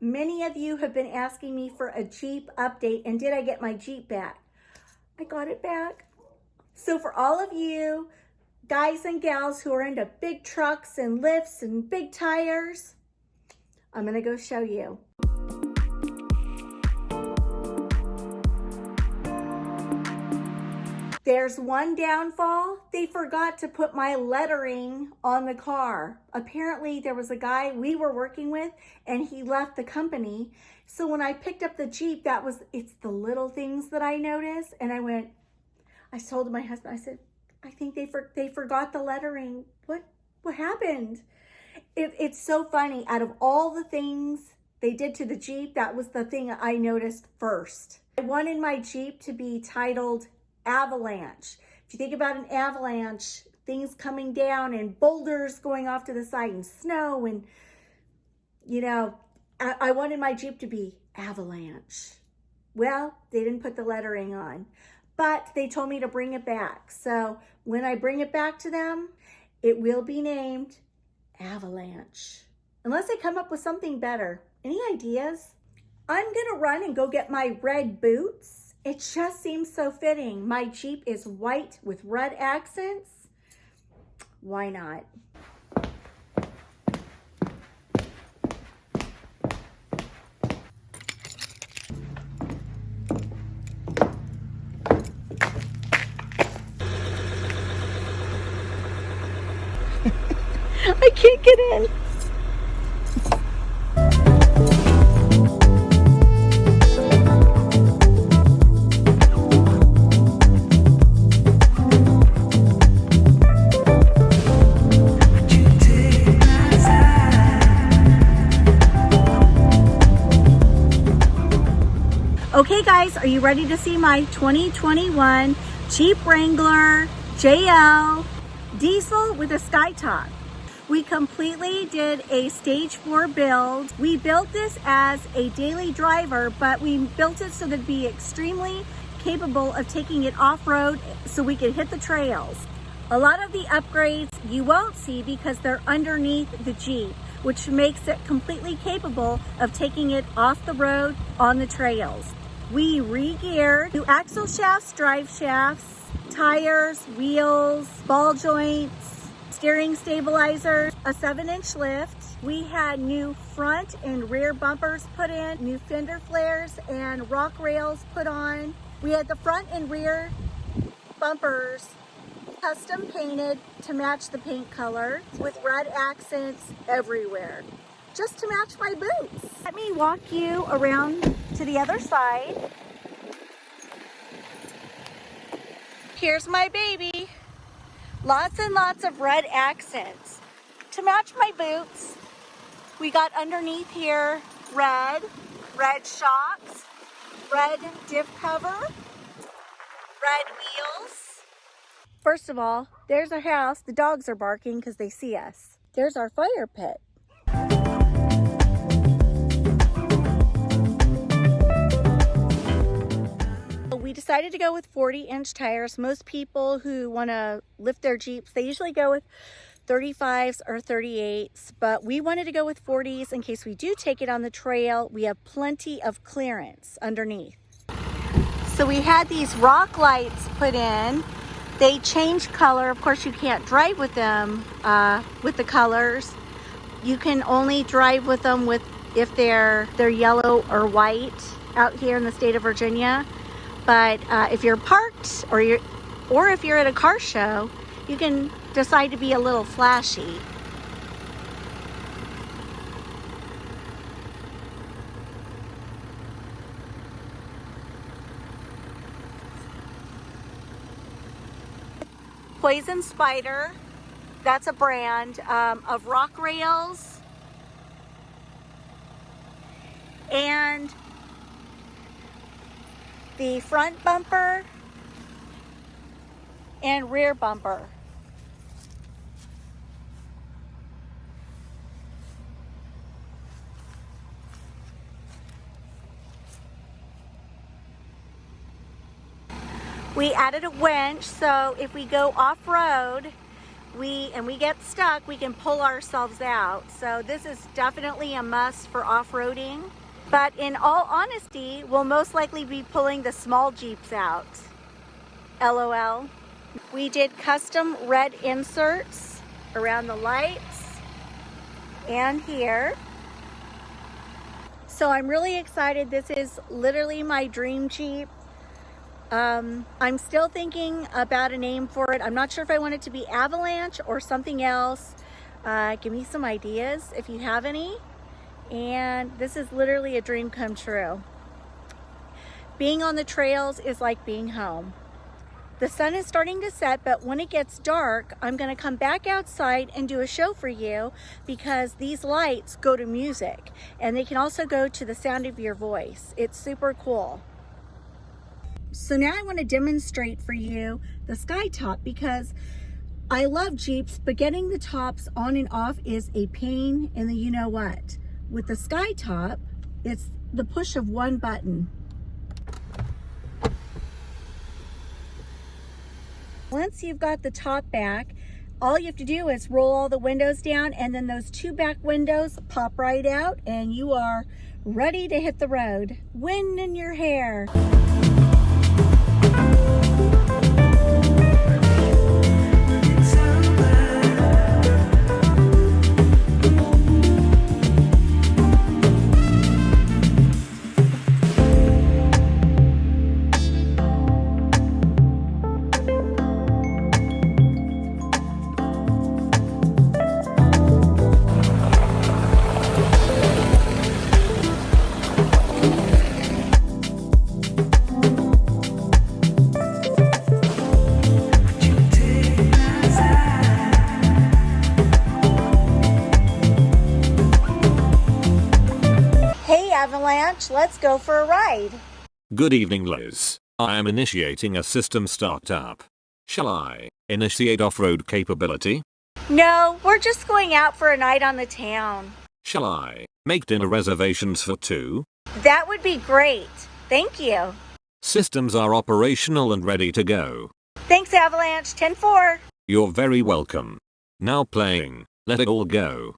Many of you have been asking me for a Jeep update, and did I get my Jeep back? I got it back. So for all of you guys and gals who are into big trucks and lifts and big tires, I'm gonna go show you. There's one downfall. They forgot to put my lettering on the car. Apparently there was a guy we were working with and he left the company. So when I picked up the Jeep, it's the little things that I noticed. And I told my husband, I said, I think they forgot the lettering. What happened? It's so funny. Out of all the things they did to the Jeep, that was the thing I noticed first. I wanted my Jeep to be titled Avalanche. If you think about an avalanche, things coming down and boulders going off to the side and snow, and I wanted my Jeep to be Avalanche. Well, they didn't put the lettering on, but they told me to bring it back. So when I bring it back to them, it will be named Avalanche. Unless they come up with something better. Any ideas? I'm gonna run and go get my red boots. It just seems so fitting. My Jeep is white with red accents. Why not? I can't get in. Okay guys, are you ready to see my 2021 Jeep Wrangler JL diesel with a sky top? We completely did a stage 4 build. We built this as a daily driver, but we built it so that it'd be extremely capable of taking it off-road so we could hit the trails. A lot of the upgrades you won't see because they're underneath the Jeep, which makes it completely capable of taking it off the road on the trails. We re-geared new axle shafts, drive shafts, tires, wheels, ball joints, steering stabilizers, a 7-inch lift. We had new front and rear bumpers put in, new fender flares and rock rails put on. We had the front and rear bumpers custom painted to match the paint color with red accents everywhere, just to match my boots. Let me walk you around to the other side. Here's my baby. Lots and lots of red accents to match my boots. We got underneath here red shocks, red diff cover, red wheels. First of all, there's our house. The dogs are barking because they see us. There's our fire pit. We decided to go with 40-inch tires. Most people who want to lift their Jeeps, they usually go with 35s or 38s, but we wanted to go with 40s in case we do take it on the trail. We have plenty of clearance underneath. So we had these rock lights put in. They change color. Of course, you can't drive with them with the colors. You can only drive with them if they're yellow or white out here in the state of Virginia. But if you're parked or if you're at a car show, you can decide to be a little flashy. Poison Spider, that's a brand of rock rails. And the front bumper and rear bumper. We added a winch, so if we go off-road, we get stuck, we can pull ourselves out. So this is definitely a must for off-roading. But in all honesty, we'll most likely be pulling the small Jeeps out. LOL. We did custom red inserts around the lights and here. So I'm really excited. This is literally my dream Jeep. I'm still thinking about a name for it. I'm not sure if I want it to be Avalanche or something else. Give me some ideas if you have any. And this is literally a dream come true. Being on the trails is like being home. The sun is starting to set, but when it gets dark, I'm gonna come back outside and do a show for you because these lights go to music and they can also go to the sound of your voice. It's super cool. So now I want to demonstrate for you the sky top because I love Jeeps, but getting the tops on and off is a pain in the you-know-what. With the sky top, it's the push of one button. Once you've got the top back, all you have to do is roll all the windows down and then those two back windows pop right out and you are ready to hit the road. Wind in your hair. Avalanche, let's go for a ride. Good evening, Liz. I am initiating a system startup. Shall I initiate off-road capability? No, we're just going out for a night on the town. Shall I make dinner reservations for two? That would be great. Thank you. Systems are operational and ready to go. Thanks, Avalanche. 10-4. You're very welcome. Now playing. Let it all go.